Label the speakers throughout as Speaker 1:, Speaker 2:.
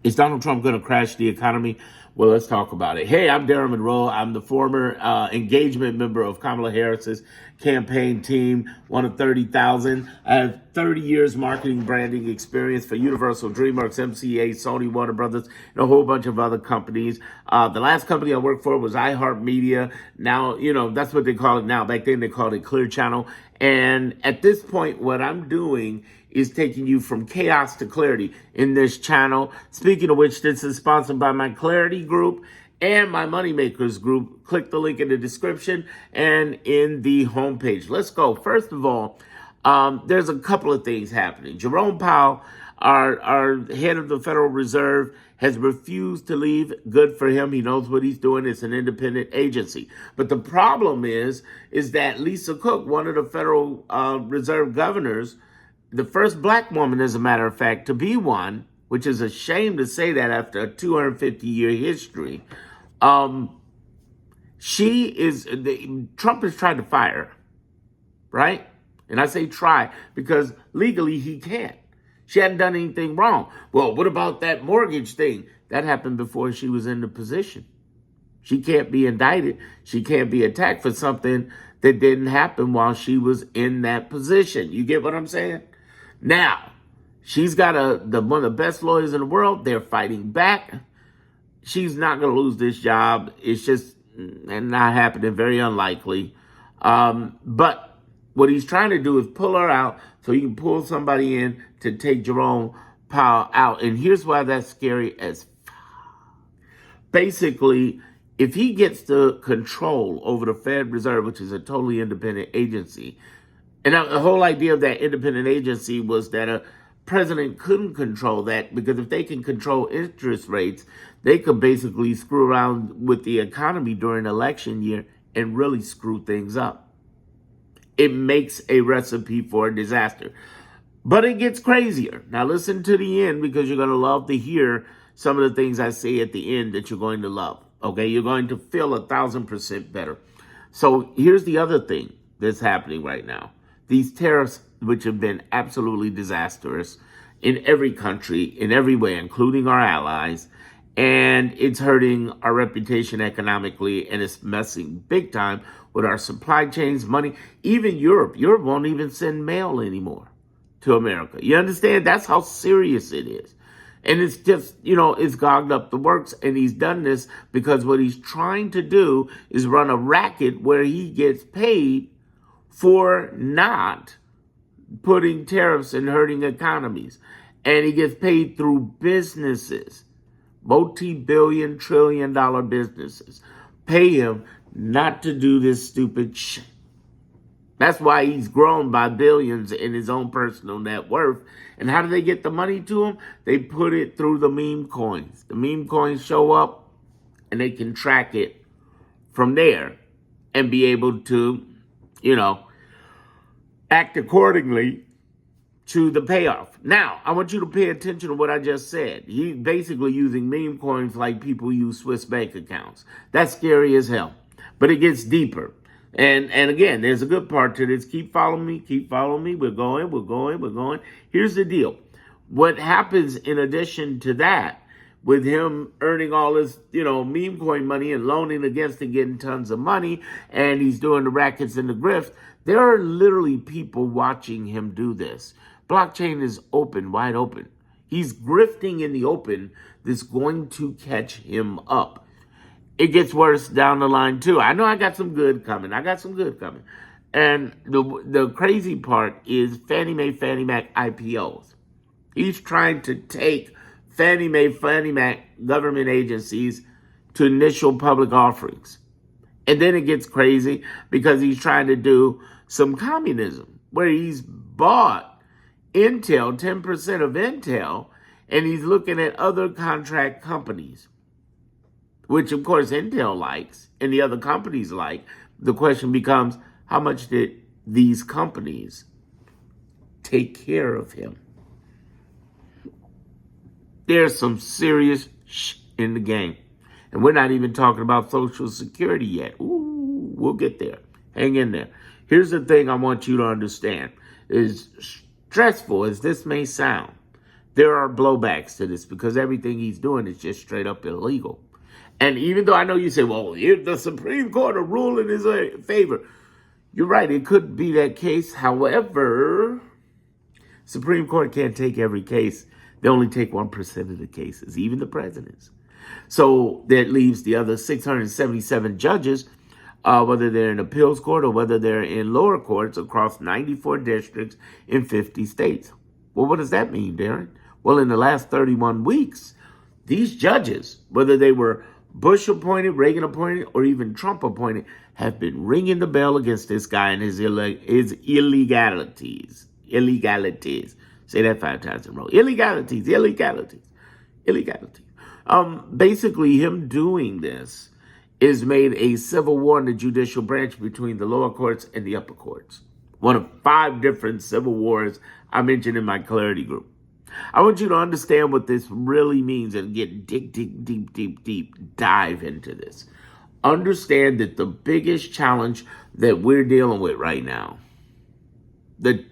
Speaker 1: Is Donald Trump going to crash the economy? Well, let's talk about it. Hey, I'm Darren Monroe. I'm the former engagement member of Kamala Harris's campaign team, one of 30,000. I have 30 years marketing branding experience for Universal, DreamWorks, MCA, Sony, Warner Brothers, and a whole bunch of other companies. The last company I worked for was iHeartMedia. Now, that's what they call it now. Back then, they called it Clear Channel. And at this point, what I'm doing is taking you from chaos to clarity in this channel. Speaking of which, this is sponsored by my Clarity Group and my Moneymakers Group. Click the link in the description and in the homepage. Let's go. First of all, there's a couple of things happening. Jerome Powell, our head of the Federal Reserve, has refused to leave. Good for him. He knows what he's doing. It's an independent agency. But the problem is that Lisa Cook, one of the Federal Reserve governors, the first black woman, as a matter of fact, to be one, which is a shame to say that after a 250-year history, Trump has tried to fire her, right? And I say try because legally he can't. She hadn't done anything wrong. Well, what about that mortgage thing? That happened before she was in the position. She can't be indicted. She can't be attacked for something that didn't happen while she was in that position. You get what I'm saying? Now, she's got one of the best lawyers in the world. They're fighting back. She's not going to lose this job. It's just not happening, very unlikely. But what he's trying to do is pull her out so he can pull somebody in to take Jerome Powell out. And here's why that's scary as basically, if he gets the control over the Fed Reserve, which is a totally independent agency, and the whole idea of that independent agency was that a president couldn't control that because if they can control interest rates, they could basically screw around with the economy during election year and really screw things up. It makes a recipe for a disaster. But it gets crazier. Now listen to the end because you're going to love to hear some of the things I say at the end that you're going to love. Okay, you're going to feel 1,000% better. So here's the other thing that's happening right now. These tariffs, which have been absolutely disastrous in every country, in every way, including our allies, and it's hurting our reputation economically, and it's messing big time with our supply chains, money. Even Europe. Europe won't even send mail anymore to America. You understand? That's how serious it is. And it's just, it's gogged up the works. And he's done this because what he's trying to do is run a racket where he gets paid for not putting tariffs and hurting economies. And he gets paid through businesses, multi-billion, trillion-dollar businesses. Pay him not to do this stupid shit. That's why he's grown by billions in his own personal net worth. And how do they get the money to him? They put it through the meme coins. The meme coins show up and they can track it from there and be able to, act accordingly to the payoff. Now, I want you to pay attention to what I just said. He's basically using meme coins like people use Swiss bank accounts. That's scary as hell. But it gets deeper. And again, there's a good part to this. Keep following me. Keep following me. We're going. Here's the deal. What happens in addition to that, with him earning all this, meme coin money and loaning against and getting tons of money, and he's doing the rackets and the grift, there are literally people watching him do this. Blockchain is open, wide open. He's grifting in the open that's going to catch him up. It gets worse down the line, too. I know I got some good coming. And the crazy part is Fannie Mae, Fannie Mac IPOs. He's trying to take Fannie Mae, Fannie Mac government agencies to initial public offerings. And then it gets crazy because he's trying to do some communism where he's bought Intel, 10% of Intel, and he's looking at other contract companies, which of course Intel likes and the other companies like. The question becomes, how much did these companies take care of him? There's some serious in the game. And we're not even talking about Social Security yet. Ooh, we'll get there. Hang in there. Here's the thing I want you to understand. As stressful as this may sound, There are blowbacks to this because everything he's doing is just straight up illegal. And even though I know you say, well, if the Supreme Court will rule in his favor, you're right, it could be that case. However, Supreme Court can't take every case. They only take 1% of the cases, even the president's. So that leaves the other 677 judges, whether they're in appeals court or whether they're in lower courts across 94 districts in 50 states. Well, what does that mean, Darren? Well, in the last 31 weeks, these judges, whether they were Bush appointed, Reagan appointed, or even Trump appointed, have been ringing the bell against this guy and his illegalities. Illegalities. Say that 5 times in a row. Illegalities. Basically, him doing this is made a civil war in the judicial branch between the lower courts and the upper courts. One of 5 different civil wars I mentioned in my Clarity group. I want you to understand what this really means and get deep dive into this. Understand that the biggest challenge that we're dealing with right now, the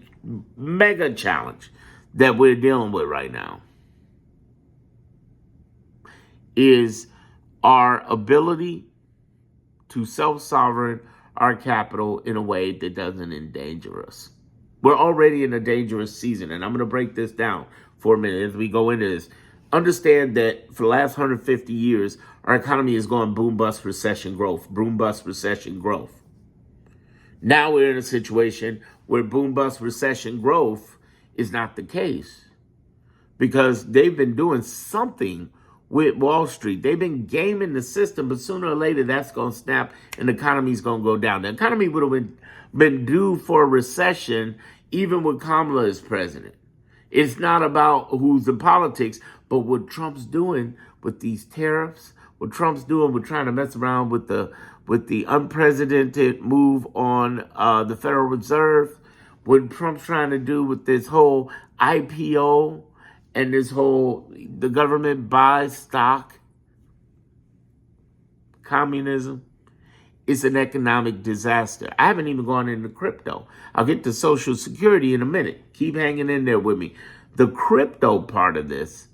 Speaker 1: mega challenge that we're dealing with right now, is our ability to self-sovereign our capital in a way that doesn't endanger us. We're already in a dangerous season, and I'm going to break this down for a minute as we go into this. Understand that for the last 150 years, our economy is going boom, bust, recession, growth. Boom, bust, recession, growth. Now we're in a situation where boom, bust, recession, growth is not the case because they've been doing something with Wall Street. They've been gaming the system, but sooner or later that's going to snap and the economy's going to go down. The economy would have been due for a recession even with Kamala as president. It's not about who's in politics, but what Trump's doing with these tariffs, what Trump's doing with trying to mess around with the unprecedented move on the Federal Reserve, what Trump's trying to do with this whole IPO and this whole the government buys stock, communism. It's an economic disaster. I haven't even gone into crypto. I'll get to Social Security in a minute. Keep hanging in there with me. The crypto part of this,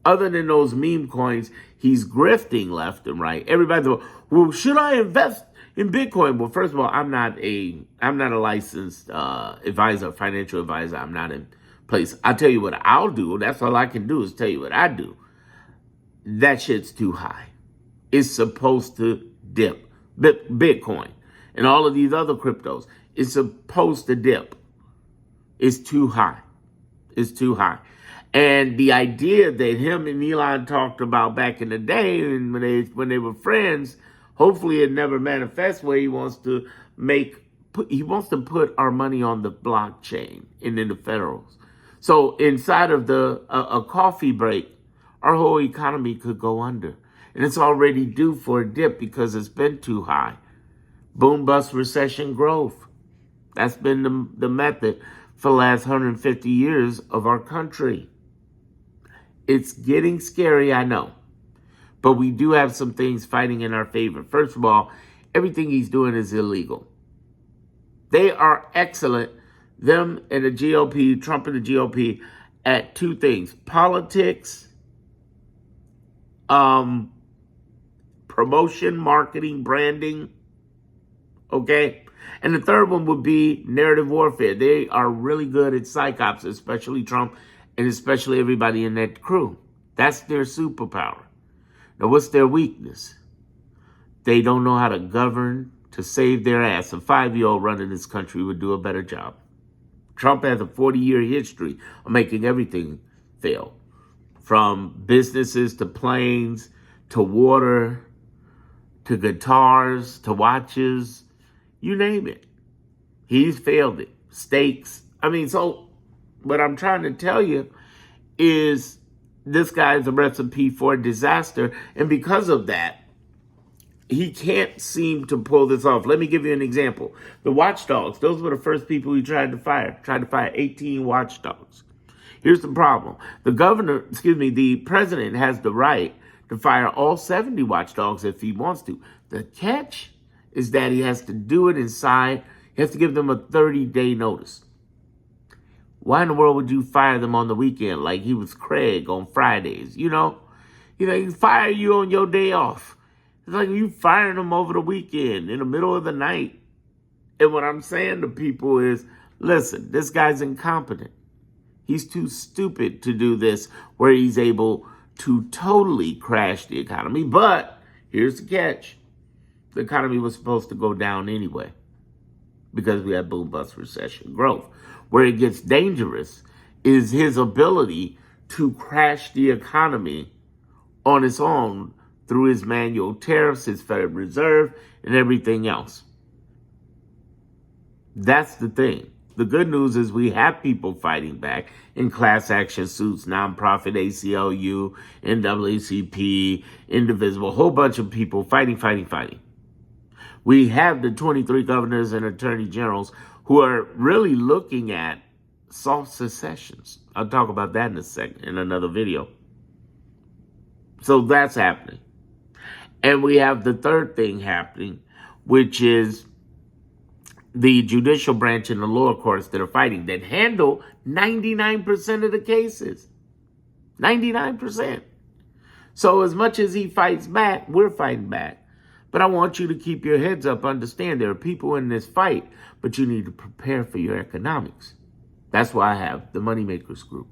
Speaker 1: other than those meme coins, he's grifting left and right. Everybody's like, well, should I invest in Bitcoin? Well, first of all, I'm not a licensed advisor, financial advisor. I'm not in place. I'll tell you what I'll do. That's all I can do is tell you what I do. That shit's too high. It's supposed to dip. Bitcoin and all of these other cryptos, it's supposed to dip. It's too high. It's too high. And the idea that him and Elon talked about back in the day and when they were friends, hopefully it never manifests where he wants to put our money on the blockchain and in the federals. So inside of a coffee break, our whole economy could go under. And it's already due for a dip because it's been too high. Boom, bust, recession, growth. That's been the method for the last 150 years of our country. It's getting scary, I know. But we do have some things fighting in our favor. First of all, everything he's doing is illegal. They are excellent, them and the GOP, Trump and the GOP, at 2 things. Politics, promotion, marketing, branding, okay? And the third one would be narrative warfare. They are really good at psyops, especially Trump and especially everybody in that crew. That's their superpower. Now, what's their weakness? They don't know how to govern to save their ass. A 5-year-old running this country would do a better job. Trump has a 40-year history of making everything fail, from businesses to planes to water to guitars, to watches, you name it. He's failed it. Steaks. So what I'm trying to tell you is this guy is a recipe for disaster. And because of that, he can't seem to pull this off. Let me give you an example. The watchdogs, those were the first people he tried to fire 18 watchdogs. Here's the problem. The president has the right to fire all 70 watchdogs if he wants to. The catch is that he has to do it inside. He has to give them a 30-day notice. Why in the world would you fire them on the weekend like he was Craig on Fridays? You know, he fire you on your day off. It's like you firing them over the weekend in the middle of the night. And what I'm saying to people is, listen, this guy's incompetent. He's too stupid to do this where he's able to totally crash the economy. But here's the catch. The economy was supposed to go down anyway because we had boom bust recession growth. Where it gets dangerous is his ability to crash the economy on its own through his manual tariffs, his Federal Reserve, and everything else. That's the thing. The good news is we have people fighting back in class action suits, nonprofit ACLU, NAACP, Indivisible, a whole bunch of people fighting. We have the 23 governors and attorney generals who are really looking at soft secessions. I'll talk about that in a second, in another video. So that's happening. And we have the third thing happening, which is the judicial branch and the lower courts that are fighting, that handle 99% of the cases. 99%. So as much as he fights back, we're fighting back. But I want you to keep your heads up. Understand there are people in this fight, but you need to prepare for your economics. That's why I have the Moneymakers Group.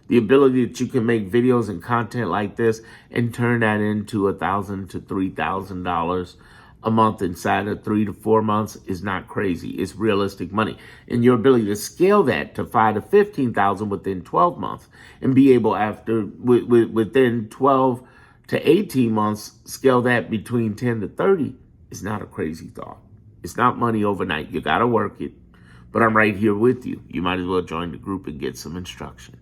Speaker 1: The ability that you can make videos and content like this and turn that into $1,000 to $3,000 a month inside of 3 to 4 months is not crazy. It's realistic money. And your ability to scale that to $5,000 to $15,000 within 12 months and be able within 12 to 18 months, scale that between 10 to 30 is not a crazy thought. It's not money overnight. You got to work it. But I'm right here with you. You might as well join the group and get some instruction.